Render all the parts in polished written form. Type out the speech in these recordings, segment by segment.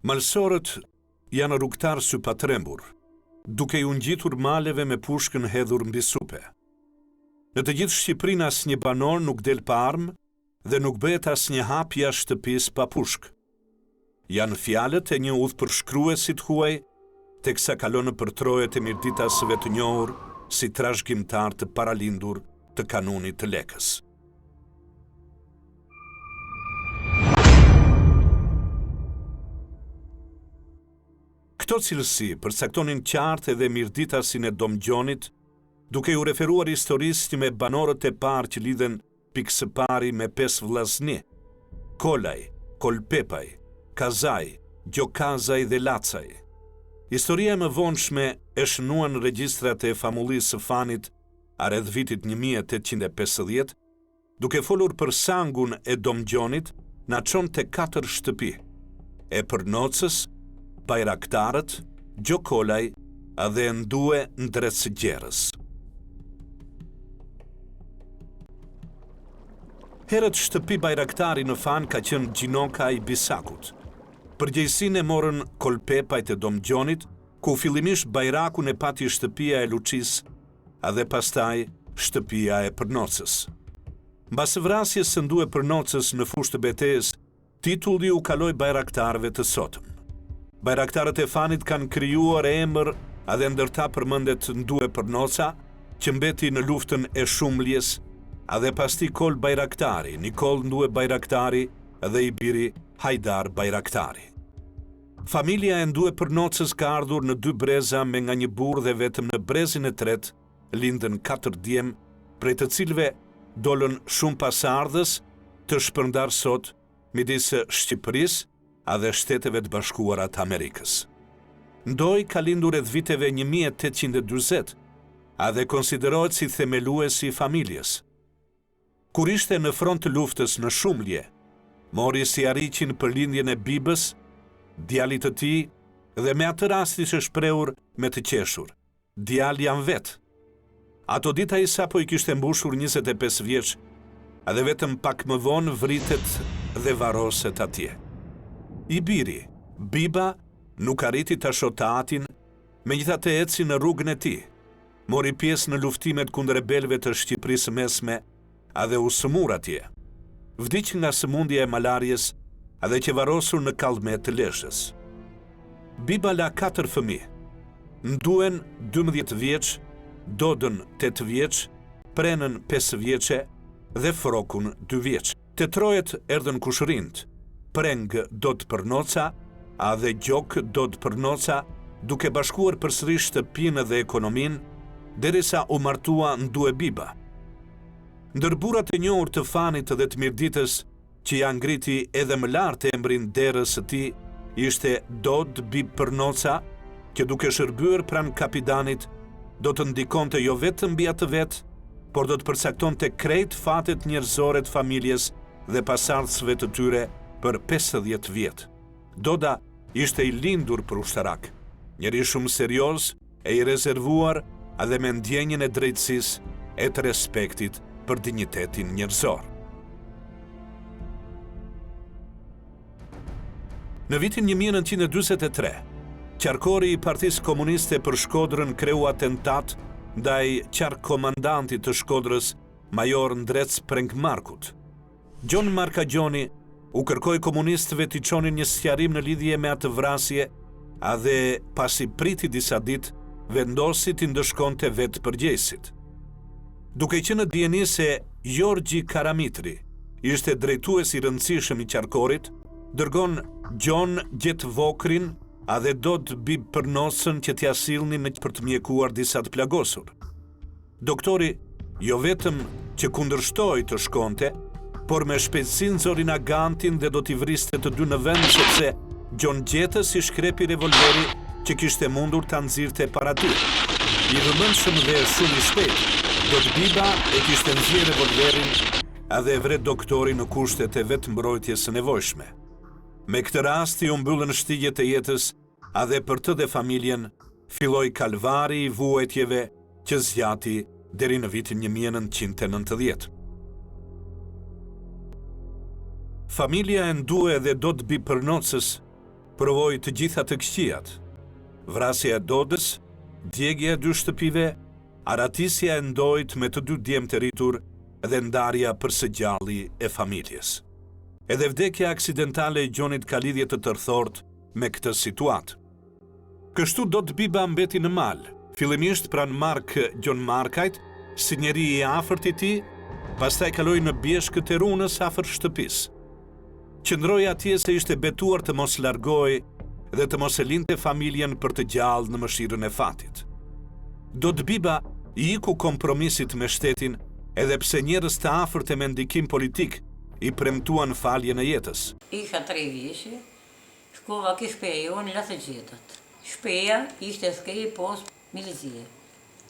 Malsorët janë rrugtar sy pa trembur, duke ju ngjitur maleve me pushkën hedhur mbi supe. Në të gjithë Shqipërinë asnjë banor nuk del pa armë dhe nuk bëhet asnjë hap jashtë shtëpisë pa pushkë. Janë fjalët e një udhëpërshkruesit huaj, teksa kalon nëpër trojet e mirëditasëve të njohur si trashëgimtar të paralindur të kanunit të Lekës. Këto cilësi përcaktonin qartë edhe mirëditasin e Domgjonit, duke u referuar historisë me banorët e parë që lidhen pikë së pari me 5 vllazni: Kolaj, Kolpepaj, Kazaj, Gjokazaj dhe Lacaj. Historia më vonshme e shënuan regjistrat e famullisë së Fanit rreth vitit 1850, duke folur për sangun e Domgjonit, na çon te 4 shtëpi: e Përnocës, Bajraktarët, Gjokolaj dhe Ndue Ndrecgjerës. Herët shtëpi Bajraktari në Fan ka qenë gjinoka i Bisakut. Përgjegjësinë e morën Kolpepajt e Domgjonit, ku fillimisht bajrakun e pati shtëpia e Luçis, dhe pastaj shtëpia e Përnocës. Mbas vrasjes së Ndue Përnocës në fushë të betejës, titulli u kaloi bajraktarëve të sotëm. Bajraktarët e Fanit kanë krijuar emër dhe ndërta përmendet Ndue Përnoca, që mbeti në luftën e Shumljes, dhe pasti Kol Bajraktari, Nikol Ndue Bajraktari dhe i biri Hajdar Bajraktari. Familja e Ndue Përnocës ka ardhur në 2 breza me nga një burrë dhe vetëm në brezin e tretë lindën 4 djem, prej të cilëve dolën shumë pasardhës të shpërndar sot midis Shqipërisë dhe Shteteve të Bashkuara të Amerikës. Ndoj ka lindur rreth viteve 1840 dhe konsiderohet si themeluesi i familjes. Kur ishte në front të luftës në Shumlje, mori si ariqin për lindjen e bibës, djalit të tij, dhe me atë rast ishte shprehur me të qeshur: "Djal jam vet." Ato ditë ai sapo i kishte mbushur 25 vjeç, dhe vetëm pak më vonë vritet dhe varroset atje. I biri, biba, nuk arriti ta shohte atin, megjithatë eci në rrugën e tij. Mori pjesë në luftimet kundër rebelëve të Shqipërisë Mesme dhe u sëmur atje. Vdiq nga sëmundja e malarjes dhe që varrosur në kallme të Lezhës. Biba la 4 fëmijë: Nduen 12 vjeç, Dodën 8 vjeç, Prenën 5 vjeçe dhe Frokun 2 vjeç. Te trojet erdhën kushërinjt: Preng Dodë Përnoca dhe Gjok Dodë Përnoca, duke bashkuar përsëri shtëpinë dhe ekonominë, derisa u martua Ndue biba. Ndër burrat e njohur të Fanit dhe të Mirditës, që ja ngriti edhe më lart emrin derës së tij, ishte Dodë Bib Përnoca, që duke shërbyer pranë kapitanit, do të ndikonte jo vetëm mbi atë vet, por do të përcaktonte krejt fatet njerëzore të familjes dhe pasardhësve të tyre për 50 vjet. Doda ishte i lindur për ushtarak, njeri shumë serioz, e i rezervuar dhe me ndjenjën e drejtësisë e të respektit për dinjitetin njerëzor. Në vitin 1943, qarkori i Partisë Komuniste për Shkodrën kreu atentat ndaj qark-komandantit të Shkodrës, major Ndrec Prengmarkut. Gjon Markagjoni u kërkoi komunistëve t'i çonin një sqarim në lidhje me atë vrasje, dhe pasi priti disa ditë, vendosi t'i ndëshkonte vetë përgjegjësit. Duke qenë në dieni se Gjorgji Karamitri ishte drejtues i rëndësishëm i qarkorit, dërgon Gjon Gjet Vokrin dhe Dodë Bib Përnocën që t'ia sillnin për të mjekuar disa të plagosur. Doktori jo vetëm që kundërshtoi të shkonte, por me shpejtësi nxori agantin dhe do t'i vriste të dy në vend, sepse Gjon Gjetës i shkrepi revolveri që kishte mundur ta nxirrte para tij. I vëmendshëm dhe shumë i shpejt, Dodë biba e kishte nxjerrë revolverin dhe e vret doktorin në kushtet e vetë mbrojtjes së nevojshme. Me këtë rast u mbyllën shtigjet e jetës dhe për të dhe familjen filloi kalvari i vuajtjeve që zgjati deri në vitin 1990. Familja e Ndue dhe Dodë Bib Përnocës Provoi të gjitha të këqijat. Vrasja e Dodës, djegja e 2 shtëpive, aratisja e Ndojt me të 2 djemë të rritur dhe ndarja përsëgjalli e familjes. Edhe vdekja aksidentale e Gjonit ka lidhje të tërthort me këtë situatë. Kështu Dot Biba mbeti në mal, fillimisht pranë Mark Gjon Markajt, si njeri i afërt i tij, pastaj kaloi në bjeshkët e runës afër shtëpisë. Qëndroi atje se ishte betuar të mos largohej dhe të mos e linte familjen për të gjallë në mëshirën e fatit. Dot Biba i iku kompromisit me shtetin, edhe pse njerëz të afërt e me ndikim politik i premtuan faljen e jetës. Isha 3 vjeçë, shkova ke shpeja jonë la të gjetat. Shpeja ishte skej post milicie.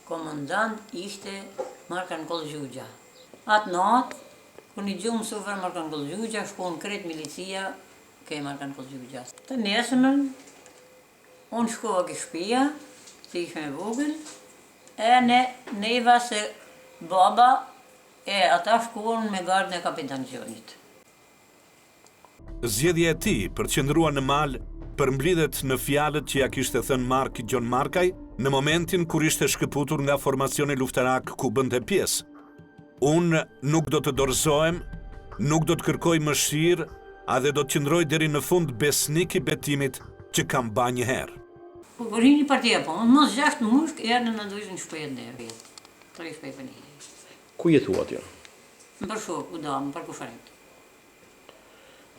Komandant ishte Markan Kollxhugja. Atë natë, kër një gjumë sufër Markan Kollxhugja, shkon kret milicia ke Markan Kollxhugja. Të nesëmën, unë shkova ke shpeja, se ishme e vogël, e neva se baba e ata shkon me gardën e kapitan Gjonit. Zgjedhja e tij për të qëndruar në mal përmblidhet në fjalët që ja kishte thënë Mark Gjon Markaj në momentin kur ishte shkëputur nga formacioni luftarak ku bënte pjesë. Unë nuk do të dorëzohem, nuk do të kërkoj mëshirë, a dhe do të qëndroj deri në fund besnik i betimit që kam ba një herë. Po rini partia po, mos 6 mushk erdhën në dojën shpejt në vetë. 3 shpejt për një. Ku jetuat jo? Më për shok, u damë, për kusharit.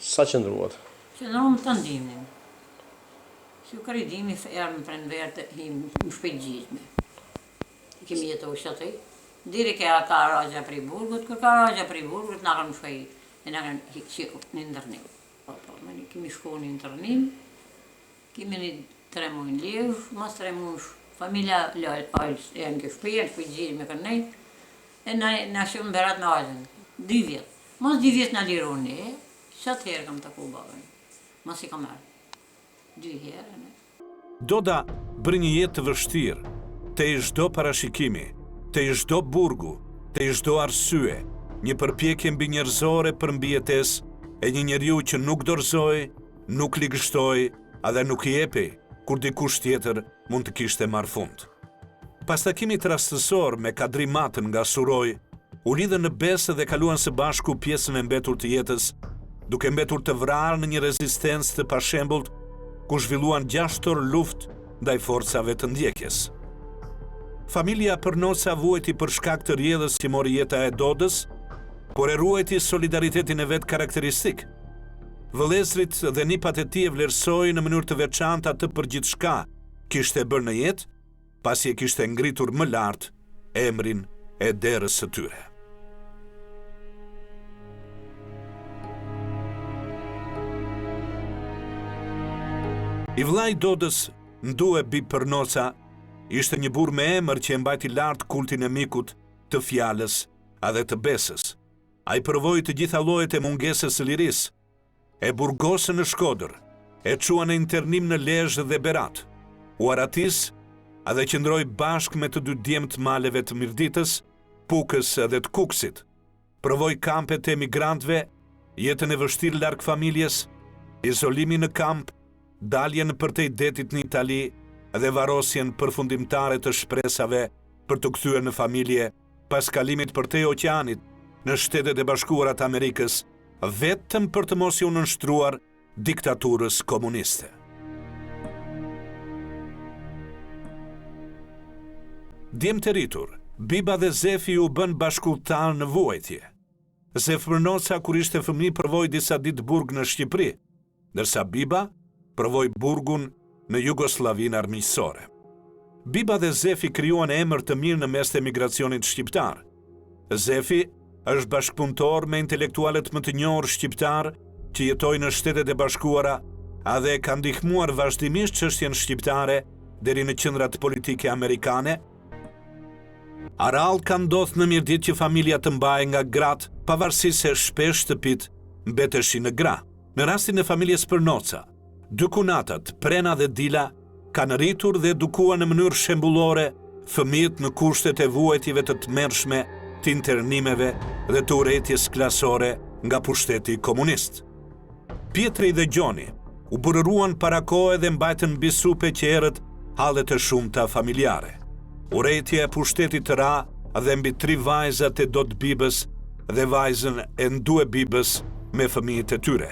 Sa qëndruat? Qëndruam të ndimnim. Si u karidimi erë më prenvertë, më shpejt gjithme. Kemi jetu shtëtëj. Dire ke ka ragja për i burgut, kër ka ragja për i burgut, nga kanë shpejt, e nga kanë qiku një ndërnim. Kemi shku një ndërnim, kemi një 3 muaj në lirë, mas 3 muaj, familja lojt, e në ke shpejt gjithme me kërnejt, e në shumë berat me ajën, 2 vjetë. Mas 2 vjetë në lirë unë, qatë herë kam të ku babën, mas i kam erë. 2 herë. Doda bërë një jetë të vështirë, te i çdo parashikimi, te i çdo burgu, te i çdo arsye, një përpjekje mbi njerëzore për mbijetesë e një njeriu që nuk dorëzoi, nuk ligështoi, edhe nuk i jepi, kur dikush tjetër mund të kishte marrë fund. Pas takimit rastësor me Kadri Matën nga Suroj, u lidhën në besë dhe kaluan së bashku pjesën e mbetur të jetës, duke mbetur të vrarë në një rezistencë të pashembullt, ku zhvilluan 6 orë luftë ndaj forcave të ndjekjes. Familja Përnosa vuajti për shkak të rjedhës që mori jeta e Dodës, por e ruajti solidaritetin e vet karakteristik. Vëllezrit dhe nipat e tij e vlerësoi në mënyrë të veçantë atë për gjithçka kishte bërë në jetë, pasi e kishte ngritur më lart emrin e derës së tyre. I vllai Dodës, Ndue Bib Përnosa, ishte një burr me emër që e mbajti lart kultin e mikut, të fjalës, edhe të besës. Ai provoi të gjitha llojet e mungesës së lirisë, e burgosën në Shkodër, e çua në internim në Lezhë dhe Berat. U aratis, edhe qëndroi bashkë me të 2 djemtë maleve të Mirditës, Pukës dhe të Kuksit. Provoi kampet e emigrantëve, jetën e vështirë larg familjes, izolimin në kamp, daljen përtej detit në Itali dhe varrosjen përfundimtare të shpresave për të kthyer në familje pas kalimit përtej oqeanit në Shtetet e Bashkuara të Amerikës, vetëm për të mos u nënshtruar diktaturës komuniste. Djemtë e rritur, Biba dhe Zefi u bën bashkëpunëtar në vuajtje. Zef Përnosa kur ishte fëmijë provoi disa ditë burg në Shqipëri, ndërsa Biba provoi burgun në Jugosllavinë armiqësore. Biba dhe Zefi krijuan emër të mirë në mes të emigracionit shqiptar. Zefi është bashkëpunëtor me intelektualët më të njohur shqiptar që jetojnë në Shtetet e Bashkuara, edhe ka ndihmuar vazhdimisht çështjen shqiptare deri në qendrat politike amerikane. Arall ka ndodhur në Mirdit që familja të mbahej nga gratë, pavarësisht se shpesh shtëpit mbeteshin në gra. Në rastin e familjes Përnosa, 2 kunatat, Prena dhe Dila, kanë rritur dhe edukuar në mënyrë shembullore fëmijët në kushtet e vuajtjeve të tmerrshme, të internimeve dhe të urrëties klasore nga pushteti komunist. Pietri dhe Gjoni u burëruan para kohë dhe mbajtën mbi supe që erët hallet e shumta familjare. Urrejtja e pushtetit të ra dhe mbi 3 vajzat e dot bibës dhe vajzën e ndue bibës me fëmijët e tyre.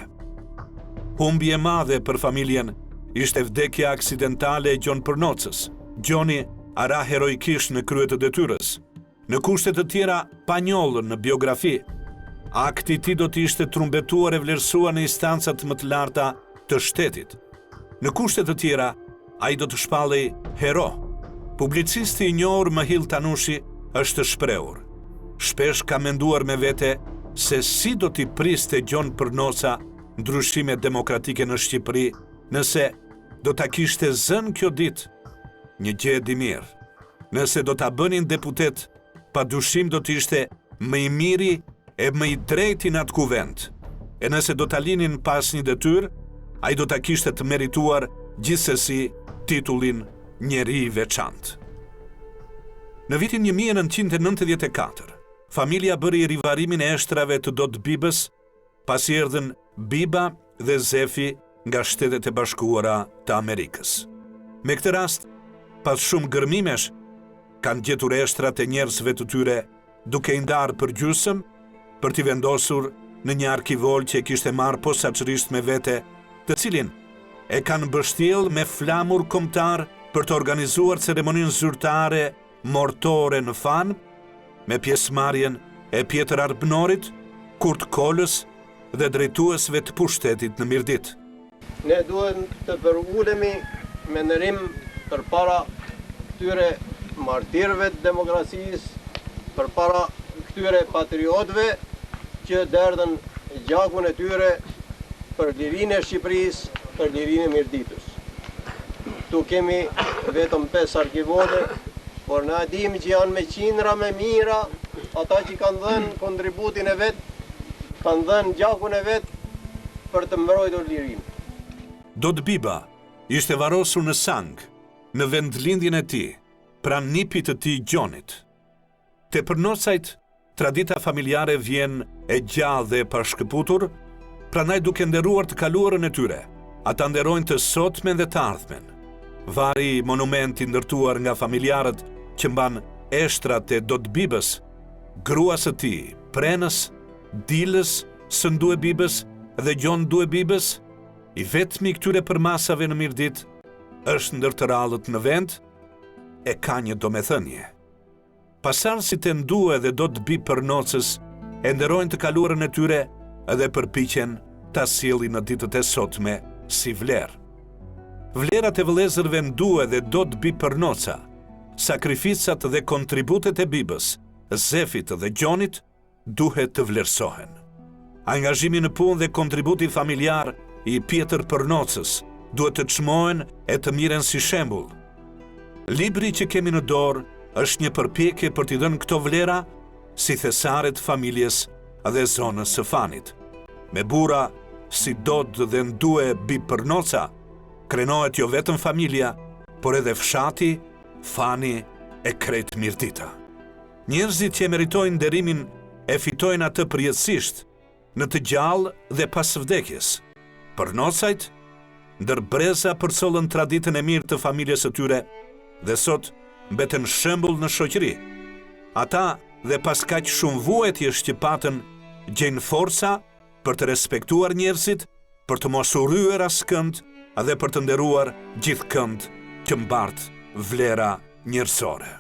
Humbje e madhe për familjen ishte vdekja aksidentale e Gjon Përnocës. Gjoni ara heroikisht në krye të detyrës. Në kushte të tjera pa njollur në biografi, akti i tij do të ishte trumbetuar e vlerësuar në instancat më të larta të shtetit. Në kushte të tjera, ai do të shpallej hero. Publicisti i njohur Mahil Tanushi është shprehur. Shpesh ka menduar me vete se si do t'i priste Gjon Përnoca ndryshime demokratike në Shqipëri nëse do t'a kishte zënë kjo ditë. Një gjë e mirë. Nëse do t'a bënin deputet, padyshim do t'ishte më i miri e më i drejti në atë kuvent. E nëse do t'a linin pas një detyrë, ai do t'a kishte të merituar gjithsesi titullin njeri i veçantë. Në vitin 1994, familja bëri rivarimin e eshtrave të dot bibës, pasi erdhën Biba dhe Zefi nga Shtetet e Bashkuara të Amerikës. Me këtë rast, pas shumë gërmimesh, kanë gjetur eshtrat e njerëzve të tyre duke i ndarë për gjysmë për t'i vendosur në një arkivol që e kishte marrë posaçërisht me vete, të cilin e kanë mbështjellë me flamur kombëtar për të organizuar ceremoninë zyrtare mortore në Fan, me pjesëmarrjen e Pjetër Arbënorit, Kurt Kolës dhe drejtuesve të pushtetit në Mirdit. Ne duhet të përulemi me ndërim përpara këtyre martirëve të demokracisë, përpara këtyre patriotëve që derdhën gjakun e tyre për lirinë e Shqipërisë, për lirinë e Mirditës. Tu kemi vetëm 5 arkivole, por na dim që janë me qindra me mira ata që kanë dhënë kontributin e vet, kanë dhënë gjakun e vet për të mbrojtur lirinë. Dot Biba ishte varrosur në sang, në vendlindjen e tij, pranë nipit të tij Gjonit. Te Përnocajt, tradita familjare vjen e gjallë dhe e pashkëputur, prandaj duke nderuar të kaluarën e tyre, ata nderojnë të sotmen dhe të ardhmen. Vari monumenti ndërtuar nga familjarët që mban eshtrat e dot bibës, gruas së tij, prenës, dilës së ndue bibës dhe Gjon ndue bibës, i vetmi këtyre përmasave në Mirdit është ndër të rallët në vend, e ka një domethënie. Pasardhësit e ndue dhe dot bib Përnocës e nderojnë të kaluarën e tyre edhe përpiqen ta sjellin në ditët e sotme si vlerë. Vlerat e vëllezërve ndue dhe dot bib Përnoca, sakrificat dhe kontributet e bibës, Zefit dhe Gjonit duhet të vlerësohen. Angazhimi në punë dhe kontributi familjar i Pjetër Përnocës duhet të çmohen e të miren si shembull. Libri që kemi në dorë është një përpjekje për t'i dhënë këto vlera si thesare të familjes dhe zonës së Fanit. Me burra si Dot dhe ndue bib Përnoca, krenohet jo vetëm familja, por edhe fshati, Fani e krejt Mirdita. Njerëzit që meritojnë nderimin e fitojnë atë përjetësisht, në të gjallë dhe pas vdekjes. Përnocajt, ndër breza përcollën traditën e mirë të familjes së tyre dhe sot mbeten shembull në shoqëri. Ata dhe pas kaq shumë vuajtjesh që patën, gjejnë forca për të respektuar njerëzit, për të mos u rryer askënd dhe për të nderuar gjithkënd që mbart vlera njerëzore.